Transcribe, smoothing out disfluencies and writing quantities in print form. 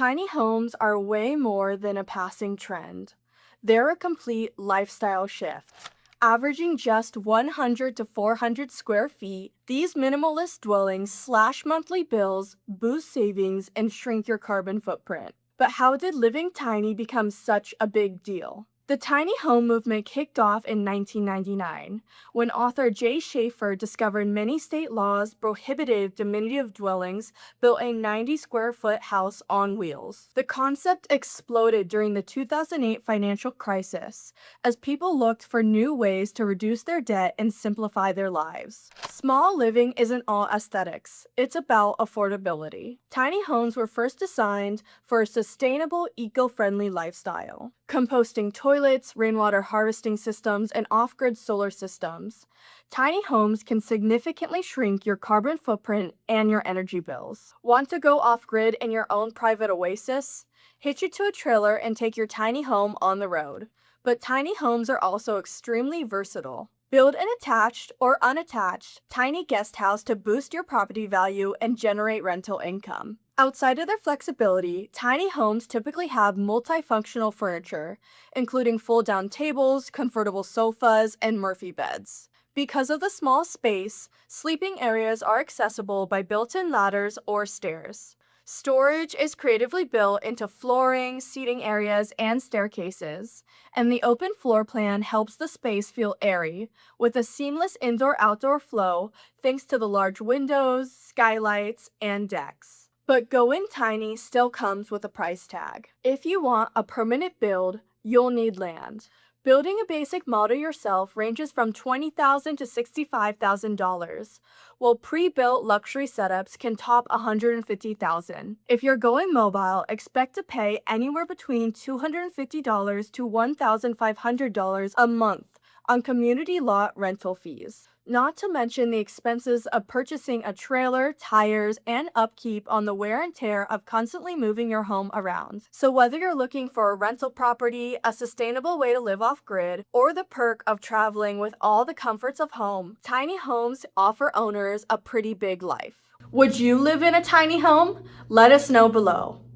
Tiny homes are way more than a passing trend. They're a complete lifestyle shift. Averaging just 100 to 400 square feet, these minimalist dwellings slash monthly bills, boost savings, and shrink your carbon footprint. But how did living tiny become such a big deal? The tiny home movement kicked off in 1999 when author Jay Schaefer discovered many state laws prohibited diminutive dwellings built a 90 square foot house on wheels. The concept exploded during the 2008 financial crisis as people looked for new ways to reduce their debt and simplify their lives. Small living isn't all aesthetics, it's about affordability. Tiny homes were first designed for a sustainable, eco-friendly lifestyle. Composting toilets, rainwater harvesting systems, and off-grid solar systems. Tiny homes can significantly shrink your carbon footprint and your energy bills. Want to go off-grid in your own private oasis? Hitch it to a trailer and take your tiny home on the road. But tiny homes are also extremely versatile. Build an attached or unattached tiny guest house to boost your property value and generate rental income. Outside of their flexibility, tiny homes typically have multifunctional furniture, including fold-down tables, comfortable sofas, and Murphy beds. Because of the small space, sleeping areas are accessible by built-in ladders or stairs. Storage is creatively built into flooring, seating areas, and staircases, and the open floor plan helps the space feel airy, with a seamless indoor-outdoor flow thanks to the large windows, skylights, and decks. But going tiny still comes with a price tag. If you want a permanent build, you'll need land. Building a basic model yourself ranges from $20,000 to $65,000, while pre-built luxury setups can top $150,000. If you're going mobile, expect to pay anywhere between $250 to $1,500 a month on community lot rental fees. Not to mention the expenses of purchasing a trailer, tires, and upkeep on the wear and tear of constantly moving your home around. So whether you're looking for a rental property, a sustainable way to live off-grid, or the perk of traveling with all the comforts of home, tiny homes offer owners a pretty big life. Would you live in a tiny home? Let us know below.